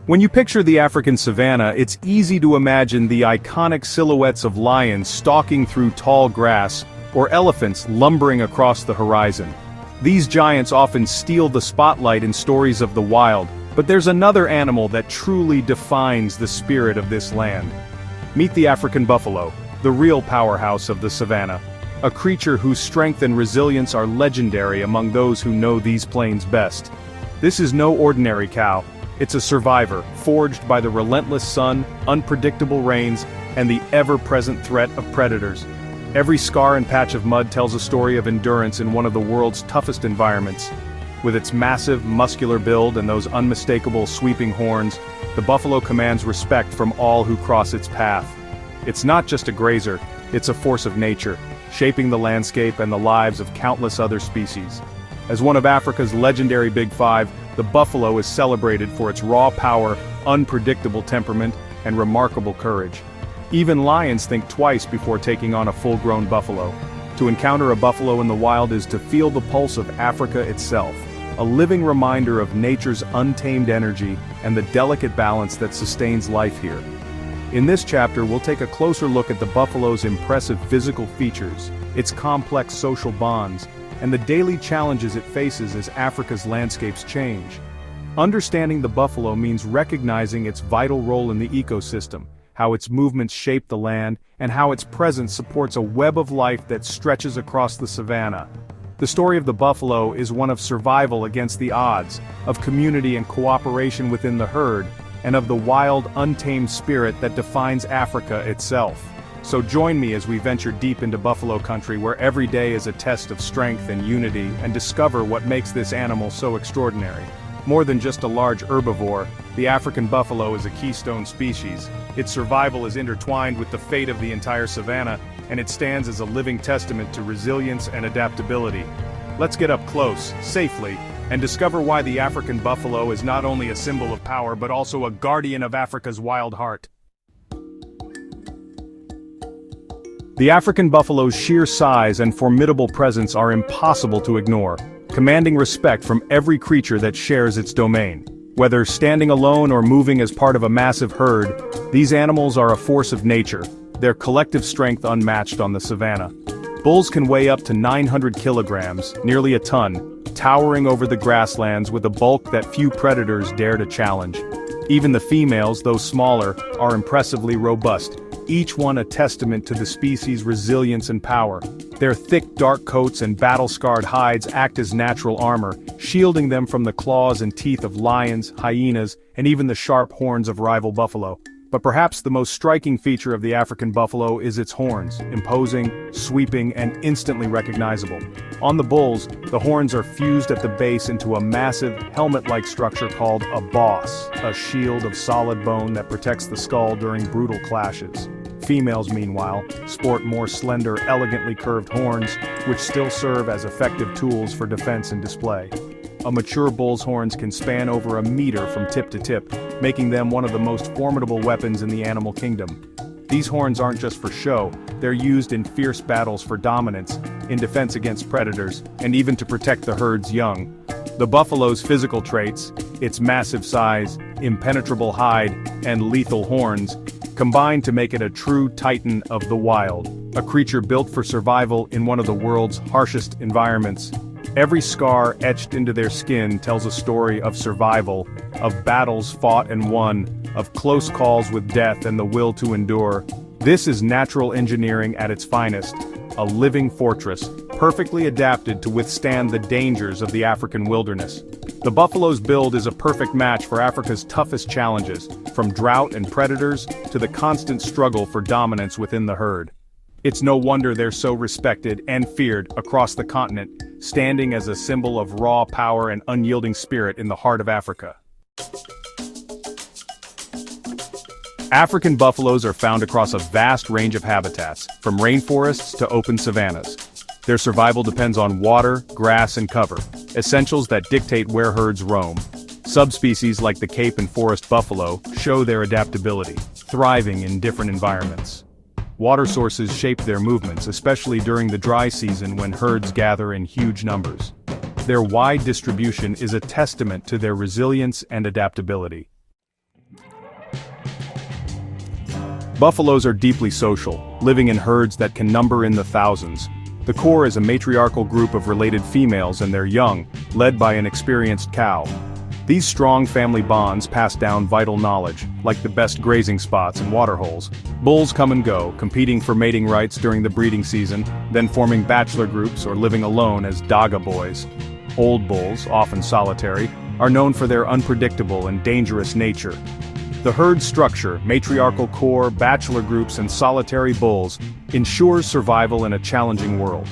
When you picture the African savanna, it's easy to imagine the iconic silhouettes of lions stalking through tall grass, or elephants lumbering across the horizon. These giants often steal the spotlight in stories of the wild, but there's another animal that truly defines the spirit of this land. Meet the African buffalo, the real powerhouse of the savanna. A creature whose strength and resilience are legendary among those who know these plains best. This is no ordinary cow. It's a survivor, forged by the relentless sun, unpredictable rains, and the ever-present threat of predators. Every scar and patch of mud tells a story of endurance in one of the world's toughest environments. With its massive, muscular build and those unmistakable sweeping horns, the buffalo commands respect from all who cross its path. It's not just a grazer, it's a force of nature, shaping the landscape and the lives of countless other species. As one of Africa's legendary Big Five, the buffalo is celebrated for its raw power, unpredictable temperament, and remarkable courage. Even lions think twice before taking on a full-grown buffalo. To encounter a buffalo in the wild is to feel the pulse of Africa itself, a living reminder of nature's untamed energy and the delicate balance that sustains life here. In this chapter, we'll take a closer look at the buffalo's impressive physical features, its complex social bonds, and the daily challenges it faces as Africa's landscapes change. Understanding the buffalo means recognizing its vital role in the ecosystem, how its movements shape the land, and how its presence supports a web of life that stretches across the savanna. The story of the buffalo is one of survival against the odds, of community and cooperation within the herd, and of the wild, untamed spirit that defines Africa itself. So join me as we venture deep into buffalo country, where every day is a test of strength and unity, and discover what makes this animal so extraordinary. More than just a large herbivore, the African buffalo is a keystone species. Its survival is intertwined with the fate of the entire savanna, and it stands as a living testament to resilience and adaptability. Let's get up close, safely, and discover why the African buffalo is not only a symbol of power but also a guardian of Africa's wild heart. The African buffalo's sheer size and formidable presence are impossible to ignore, commanding respect from every creature that shares its domain. Whether standing alone or moving as part of a massive herd, these animals are a force of nature, their collective strength unmatched on the savanna. Bulls can weigh up to 900 kilograms, nearly a ton, towering over the grasslands with a bulk that few predators dare to challenge. Even the females, though smaller, are impressively robust, each one a testament to the species' resilience and power. Their thick dark coats and battle-scarred hides act as natural armor, shielding them from the claws and teeth of lions, hyenas, and even the sharp horns of rival buffalo. But perhaps the most striking feature of the African buffalo is its horns, imposing, sweeping, and instantly recognizable. On the bulls, the horns are fused at the base into a massive, helmet-like structure called a boss, a shield of solid bone that protects the skull during brutal clashes. Females, meanwhile, sport more slender, elegantly curved horns, which still serve as effective tools for defense and display. A mature bull's horns can span over a meter from tip to tip, making them one of the most formidable weapons in the animal kingdom. These horns aren't just for show, they're used in fierce battles for dominance, in defense against predators, and even to protect the herd's young. The buffalo's physical traits, its massive size, impenetrable hide, and lethal horns, combine to make it a true titan of the wild, a creature built for survival in one of the world's harshest environments. Every scar etched into their skin tells a story of survival, of battles fought and won, of close calls with death and the will to endure. This is natural engineering at its finest, a living fortress, perfectly adapted to withstand the dangers of the African wilderness. The buffalo's build is a perfect match for Africa's toughest challenges, from drought and predators to the constant struggle for dominance within the herd. It's no wonder they're so respected and feared across the continent, standing as a symbol of raw power and unyielding spirit in the heart of Africa. African buffaloes are found across a vast range of habitats, from rainforests to open savannas. Their survival depends on water, grass, and cover, essentials that dictate where herds roam. Subspecies like the Cape and forest buffalo show their adaptability, thriving in different environments. Water sources shape their movements, especially during the dry season when herds gather in huge numbers. Their wide distribution is a testament to their resilience and adaptability. Buffaloes are deeply social, living in herds that can number in the thousands. The core is a matriarchal group of related females and their young, led by an experienced cow. These strong family bonds pass down vital knowledge, like the best grazing spots and waterholes. Bulls come and go, competing for mating rights during the breeding season, then forming bachelor groups or living alone as daga boys. Old bulls, often solitary, are known for their unpredictable and dangerous nature. The herd structure, matriarchal core, bachelor groups and solitary bulls, ensures survival in a challenging world.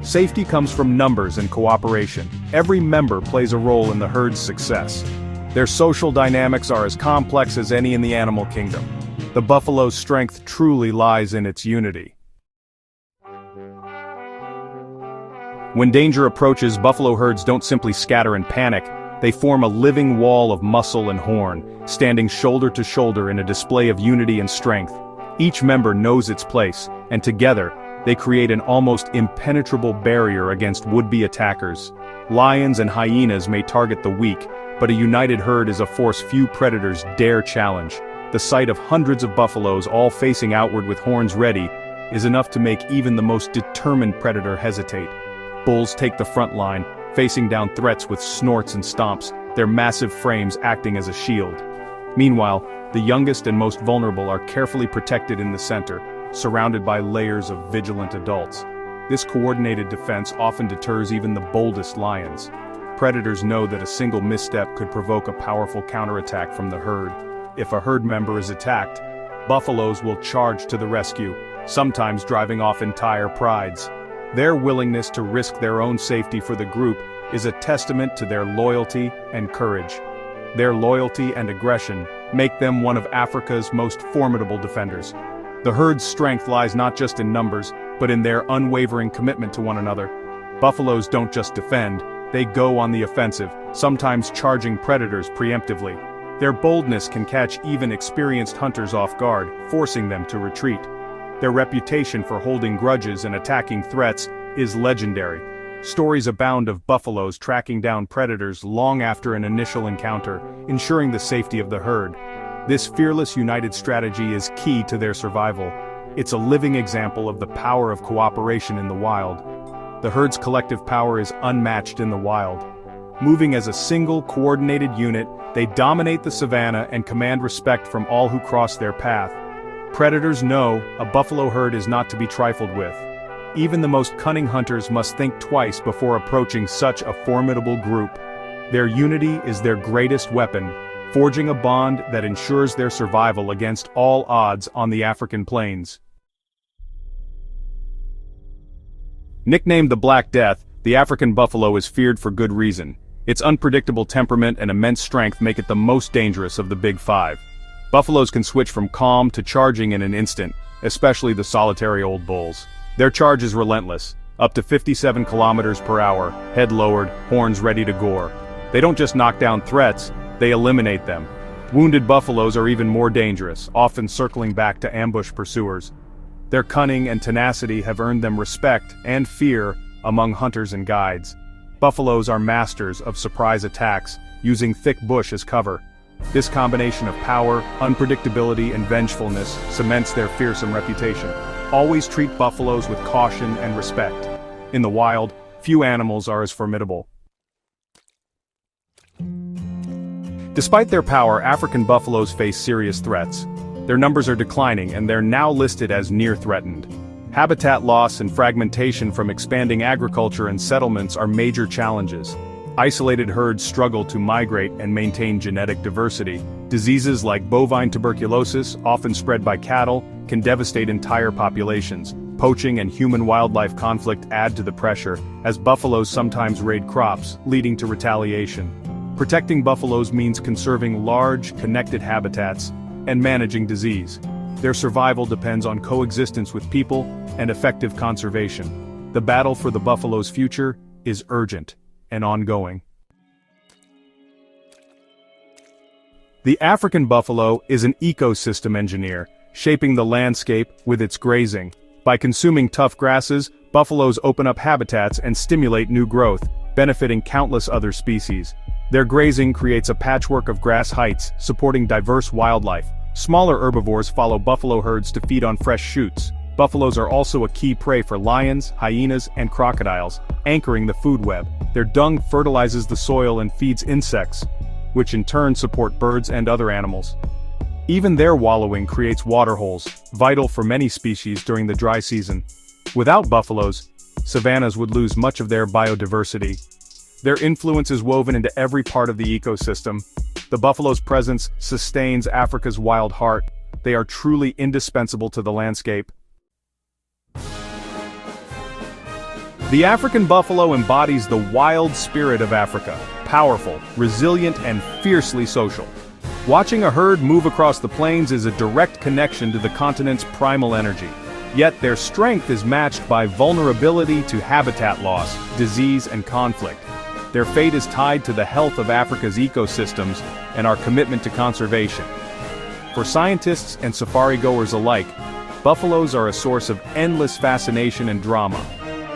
Safety comes from numbers and cooperation. Every member plays a role in the herd's success. Their social dynamics are as complex as any in the animal kingdom. The buffalo's strength truly lies in its unity. When danger approaches, buffalo herds don't simply scatter in panic. They form a living wall of muscle and horn, standing shoulder to shoulder in a display of unity and strength. Each member knows its place, and together, they create an almost impenetrable barrier against would-be attackers. Lions and hyenas may target the weak, but a united herd is a force few predators dare challenge. The sight of hundreds of buffaloes all facing outward with horns ready is enough to make even the most determined predator hesitate. Bulls take the front line, facing down threats with snorts and stomps, their massive frames acting as a shield. Meanwhile, the youngest and most vulnerable are carefully protected in the center, surrounded by layers of vigilant adults. This coordinated defense often deters even the boldest lions. Predators know that a single misstep could provoke a powerful counterattack from the herd. If a herd member is attacked, buffaloes will charge to the rescue, sometimes driving off entire prides. Their willingness to risk their own safety for the group is a testament to their loyalty and courage. Their loyalty and aggression make them one of Africa's most formidable defenders. The herd's strength lies not just in numbers, but in their unwavering commitment to one another. Buffaloes don't just defend, they go on the offensive, sometimes charging predators preemptively. Their boldness can catch even experienced hunters off guard, forcing them to retreat. Their reputation for holding grudges and attacking threats is legendary. Stories abound of buffaloes tracking down predators long after an initial encounter, ensuring the safety of the herd. This fearless united strategy is key to their survival. It's a living example of the power of cooperation in the wild. The herd's collective power is unmatched in the wild. Moving as a single, coordinated unit, they dominate the savanna and command respect from all who cross their path. Predators know a buffalo herd is not to be trifled with. Even the most cunning hunters must think twice before approaching such a formidable group. Their unity is their greatest weapon, forging a bond that ensures their survival against all odds on the African plains. Nicknamed the Black Death, the African buffalo is feared for good reason. Its unpredictable temperament and immense strength make it the most dangerous of the Big Five. Buffaloes can switch from calm to charging in an instant, especially the solitary old bulls. Their charge is relentless, up to 57 kilometers per hour, head lowered, horns ready to gore. They don't just knock down threats, they eliminate them. Wounded buffaloes are even more dangerous, often circling back to ambush pursuers. Their cunning and tenacity have earned them respect and fear among hunters and guides. Buffaloes are masters of surprise attacks, using thick bush as cover. This combination of power, unpredictability, and vengefulness cements their fearsome reputation. Always treat buffaloes with caution and respect. In the wild, few animals are as formidable. Despite their power, African buffaloes face serious threats. Their numbers are declining and they're now listed as near threatened. Habitat loss and fragmentation from expanding agriculture and settlements are major challenges. Isolated herds struggle to migrate and maintain genetic diversity. Diseases like bovine tuberculosis, often spread by cattle, can devastate entire populations. Poaching and human-wildlife conflict add to the pressure, as buffaloes sometimes raid crops, leading to retaliation. Protecting buffaloes means conserving large, connected habitats and managing disease. Their survival depends on coexistence with people and effective conservation. The battle for the buffalo's future is urgent and ongoing. The African buffalo is an ecosystem engineer, shaping the landscape with its grazing. By consuming tough grasses, buffaloes open up habitats and stimulate new growth, benefiting countless other species. Their grazing creates a patchwork of grass heights, supporting diverse wildlife, Smaller herbivores follow buffalo herds to feed on fresh shoots. Buffaloes are also a key prey for lions, hyenas, and crocodiles, anchoring the food web. Their dung fertilizes the soil and feeds insects, which in turn support birds and other animals. Even their wallowing creates waterholes, vital for many species during the dry season. Without buffaloes, savannas would lose much of their biodiversity. Their influence is woven into every part of the ecosystem. The buffalo's presence sustains Africa's wild heart. They are truly indispensable to the landscape. The African buffalo embodies the wild spirit of Africa, powerful, resilient, and fiercely social. Watching a herd move across the plains is a direct connection to the continent's primal energy. Yet their strength is matched by vulnerability to habitat loss, disease, and conflict. Their fate is tied to the health of Africa's ecosystems and our commitment to conservation. For scientists and safari-goers alike, buffaloes are a source of endless fascination and drama.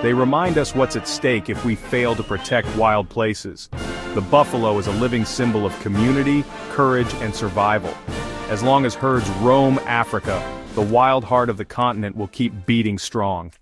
They remind us what's at stake if we fail to protect wild places. The buffalo is a living symbol of community, courage, and survival. As long as herds roam Africa, the wild heart of the continent will keep beating strong.